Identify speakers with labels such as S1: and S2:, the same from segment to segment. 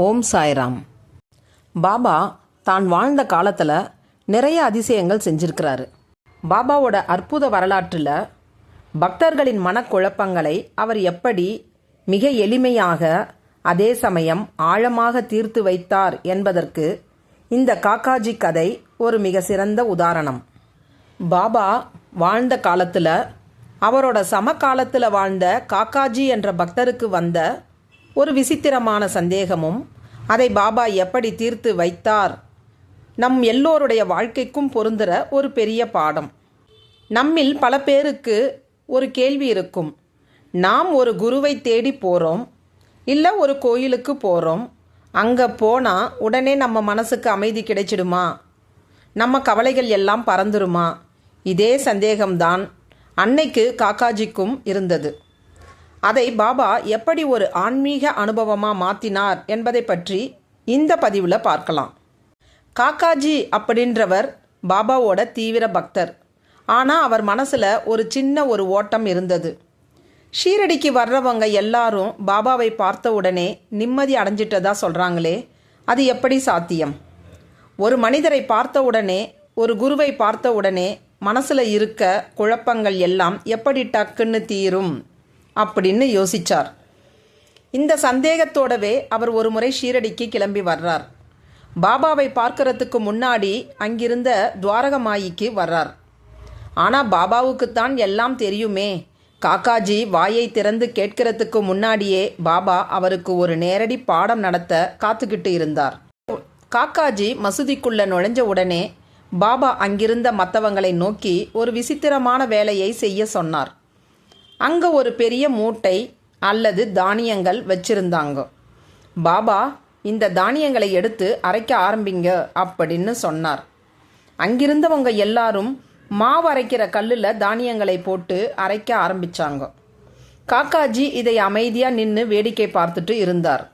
S1: ஓம் சாய்ராம். பாபா தான் வாழ்ந்த காலத்தில் நிறைய அதிசயங்கள் செஞ்சிருக்கிறாரு. பாபாவோட அற்புத வரலாற்றில் பக்தர்களின் மனக்குழப்பங்களை அவர் எப்படி மிக எளிமையாக அதே சமயம் ஆழமாக தீர்த்து வைத்தார் என்பதற்கு இந்த காக்காஜி கதை ஒரு மிக சிறந்த உதாரணம். பாபா வாழ்ந்த காலத்தில் அவரோட சமகாலத்தில் வாழ்ந்த காக்காஜி என்ற பக்தருக்கு வந்த ஒரு விசித்திரமான சந்தேகமும் அதை பாபா எப்படி தீர்த்து வைத்தார் நம் எல்லோருடைய வாழ்க்கைக்கும் பொருந்துகிற ஒரு பெரிய பாடம். நம்மில் பல பேருக்கு ஒரு கேள்வி இருக்கும். நாம் ஒரு குருவை தேடி போகிறோம், இல்லை ஒரு கோயிலுக்கு போகிறோம். அங்கே போனால் உடனே நம்ம மனசுக்கு அமைதி கிடைச்சிடுமா? நம்ம கவலைகள் எல்லாம் பறந்துருமா? இதே சந்தேகம்தான் அன்னைக்கு காக்காஜிக்கும் இருந்தது. அதை பாபா எப்படி ஒரு ஆன்மீக அனுபவமாக மாற்றினார் என்பதை பற்றி இந்த பதிவில் பார்க்கலாம். காக்காஜி அப்படின்றவர் பாபாவோட தீவிர பக்தர். ஆனால் அவர் மனசில் ஒரு சின்ன ஓட்டம் இருந்தது. ஷீரடிக்கு வர்றவங்க எல்லாரும் பாபாவை பார்த்த உடனே நிம்மதி அடைஞ்சிட்டதா சொல்கிறாங்களே, அது எப்படி சாத்தியம்? ஒரு மனிதரை பார்த்த உடனே, ஒரு குருவை பார்த்த உடனே மனசில் இருக்க குழப்பங்கள் எல்லாம் எப்படி டக்குன்னு தீரும் அப்படின்னு யோசிச்சார். இந்த சந்தேகத்தோடவே அவர் ஒரு முறை ஷீரடிக்கு கிளம்பி வர்றார். பாபாவை பார்க்கறதுக்கு முன்னாடி அங்கிருந்த துவாரகமாயிக்கு வர்றார். ஆனால் பாபாவுக்குத்தான் எல்லாம் தெரியுமே. காக்காஜி வாயை திறந்து கேட்கறதுக்கு முன்னாடியே பாபா அவருக்கு ஒரு நேரடி பாடம் நடத்த காத்துக்கிட்டு இருந்தார். காக்காஜி மசூதிக்குள்ள நுழைஞ்ச உடனே பாபா அங்கிருந்த மற்றவங்களை நோக்கி ஒரு விசித்திரமான வேலையை செய்ய சொன்னார். அங்கே ஒரு பெரிய மூட்டை அல்லது தானியங்கள் வச்சிருந்தாங்க. பாபா இந்த தானியங்களை எடுத்து அரைக்க ஆரம்பிங்க அப்படின்னு சொன்னார். அங்கிருந்தவங்க எல்லாரும் மாவு அரைக்கிற கல்லில் தானியங்களை போட்டு அரைக்க ஆரம்பித்தாங்க. காக்காஜி இதை அமைதியாக நின்று வேடிக்கை பார்த்துட்டு இருந்தார்.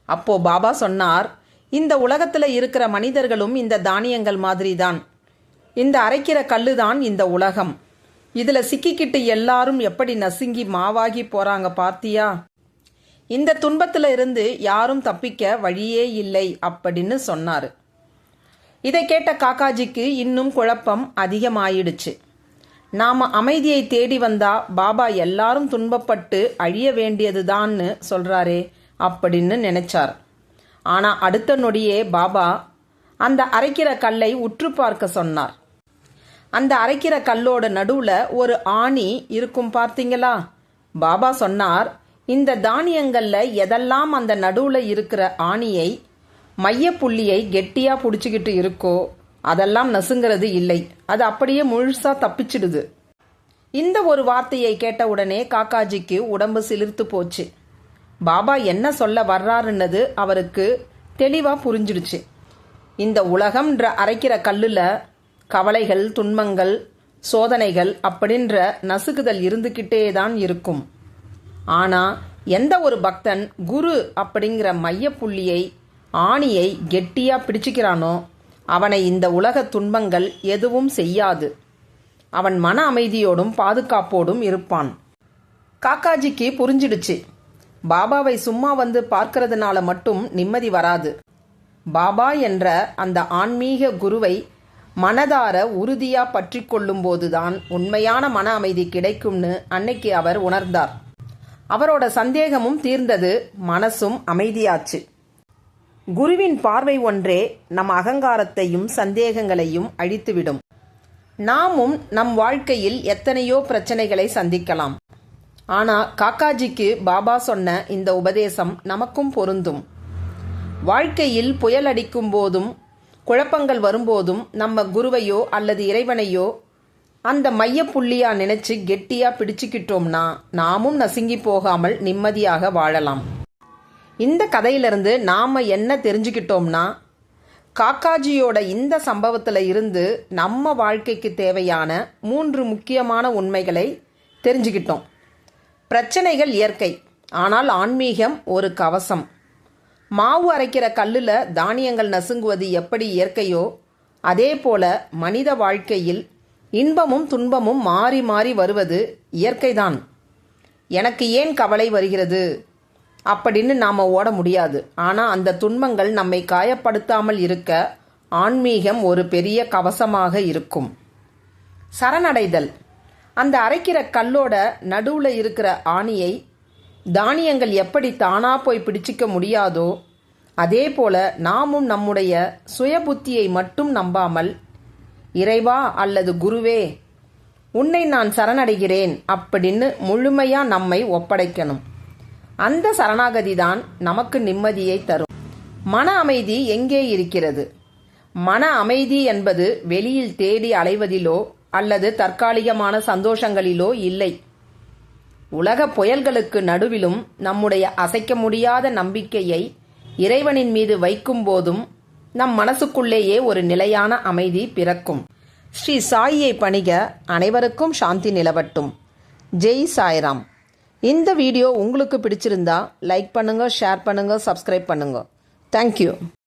S1: அப்போ பாபா சொன்னார், இந்த உலகத்தில் இருக்கிற மனிதர்களும் இந்த தானியங்கள் மாதிரி தான். இந்த அரைக்கிற கல்லு தான் இந்த உலகம். இதில் சிக்கிக்கிட்டு எல்லாரும் எப்படி நசுங்கி மாவாகி போகிறாங்க பார்த்தியா? இந்த துன்பத்தில் இருந்து யாரும் தப்பிக்க வழியே இல்லை அப்படின்னு சொன்னார். இதை கேட்ட காக்காஜிக்கு இன்னும் குழப்பம் அதிகமாயிடுச்சு. நாம் அமைதியை தேடி வந்தா பாபா எல்லாரும் துன்பப்பட்டு அழிய வேண்டியதுதான்னு சொல்கிறாரே அப்படின்னு நினைச்சார். ஆனால் அடுத்த நொடியே பாபா அந்த அரைக்கிற கல்லை உற்று பார்க்க சொன்னார். அந்த அரைக்கிற கல்லோட நடுவில் ஒரு ஆணி இருக்கும் பார்த்தீங்களா? பாபா சொன்னார், இந்த தானியங்களில் எதெல்லாம் அந்த நடுவில் இருக்கிற ஆணியை மையப்புள்ளியை கெட்டியாக பிடிச்சிக்கிட்டு இருக்கோ அதெல்லாம் நசுங்கிறது இல்லை. அது அப்படியே முழுசாக தப்பிச்சிடுது. இந்த ஒரு வார்த்தையை கேட்ட உடனே காக்காஜிக்கு உடம்பு சிலிர்த்து போச்சு. பாபா என்ன சொல்ல வர்றாருன்னது அவருக்கு தெளிவாக புரிஞ்சிடுச்சு. இந்த உலகம்ன்ற அரைக்கிற கல்லில் கவலைகள், துன்பங்கள், சோதனைகள் அப்படின்ற நசுக்குதல் இருந்துக்கிட்டே தான் இருக்கும். ஆனால் எந்த ஒரு பக்தன் குரு அப்படிங்கிற மையப்புள்ளியை ஆணியை கெட்டியாக பிடிச்சிக்கிறானோ அவனை இந்த உலக துன்பங்கள் எதுவும் செய்யாது. அவன் மன அமைதியோடும் பாதுகாப்போடும் இருப்பான். காக்காஜிக்கு புரிஞ்சிடுச்சு, பாபாவை சும்மா வந்து பார்க்கறதுனால மட்டும் நிம்மதி வராது. பாபா என்ற அந்த ஆன்மீக குருவை மனதார உறுதியாக பற்றி கொள்ளும் போதுதான் உண்மையான மன அமைதி கிடைக்கும்னு அன்னைக்கு அவர் உணர்ந்தார். அவரோட சந்தேகமும் தீர்ந்தது, மனசும் அமைதியாச்சு. குருவின் பார்வை ஒன்றே நம் அகங்காரத்தையும் சந்தேகங்களையும் அழித்துவிடும். நாமும் நம் வாழ்க்கையில் எத்தனையோ பிரச்சனைகளை சந்திக்கலாம். ஆனால் காக்காஜிக்கு பாபா சொன்ன இந்த உபதேசம் நமக்கும் பொருந்தும். வாழ்க்கையில் புயல் அடிக்கும் போதும் குழப்பங்கள் வரும்போதும் நம்ம குருவையோ அல்லது இறைவனையோ அந்த மையப்புள்ளியா நினைச்சு கெட்டியா பிடிச்சுக்கிட்டோம்னா நாமும் நசுங்கி போகாமல் நிம்மதியாக வாழலாம். இந்த கதையிலிருந்து நாம என்ன தெரிஞ்சுக்கிட்டோம்னா, காக்காஜியோட இந்த சம்பவத்தில் இருந்து நம்ம வாழ்க்கைக்கு தேவையான 3 முக்கியமான உண்மைகளை தெரிஞ்சுக்கிட்டோம். பிரச்சனைகள் இயற்கை, ஆனால் ஆன்மீகம் ஒரு கவசம். மாவு அரைக்கிற கல்லில் தானியங்கள் நசுங்குவது எப்படி இயற்கையோ அதே போல மனித வாழ்க்கையில் இன்பமும் துன்பமும் மாறி மாறி வருவது இயற்கைதான். எனக்கு ஏன் கவலை வருகிறது? அப்படின்னு நாம் ஓட முடியாது. ஆனால் அந்த துன்பங்கள் நம்மை காயப்படுத்தாமல் இருக்க ஆன்மீகம் ஒரு பெரிய கவசமாக இருக்கும். சரணடைதல். அந்த அரைக்கிற கல்லோட நடுவில் இருக்கிற ஆணியை தானியங்கள் எப்படி தானா போய் பிடிச்சிக்க முடியாதோ அதே போல நாமும் நம்முடைய சுயபுத்தியை மட்டும் நம்பாமல், இறைவா அல்லது குருவே உன்னை நான் சரணடைகிறேன் அப்படின்னு முழுமையாக நம்மை ஒப்படைக்கணும். அந்த சரணாகதி தான் நமக்கு நிம்மதியை தரும். மன அமைதி எங்கே இருக்கிறது? மன அமைதி என்பது வெளியில் தேடி அலைவதிலோ அல்லது தற்காலிகமான சந்தோஷங்களிலோ இல்லை. உலக புயல்களுக்கு நடுவிலும் நம்முடைய அசைக்க முடியாத நம்பிக்கையை இறைவனின் மீது வைக்கும் போதும் நம் மனசுக்குள்ளேயே ஒரு நிலையான அமைதி பிறக்கும். ஸ்ரீ சாயியை பணிக. அனைவருக்கும் சாந்தி நிலவட்டும். ஜெய் சாய்ராம். இந்த வீடியோ உங்களுக்கு பிடிச்சிருந்தா லைக் பண்ணுங்க, ஷேர் பண்ணுங்க, சப்ஸ்கிரைப் பண்ணுங்க. தேங்க்யூ.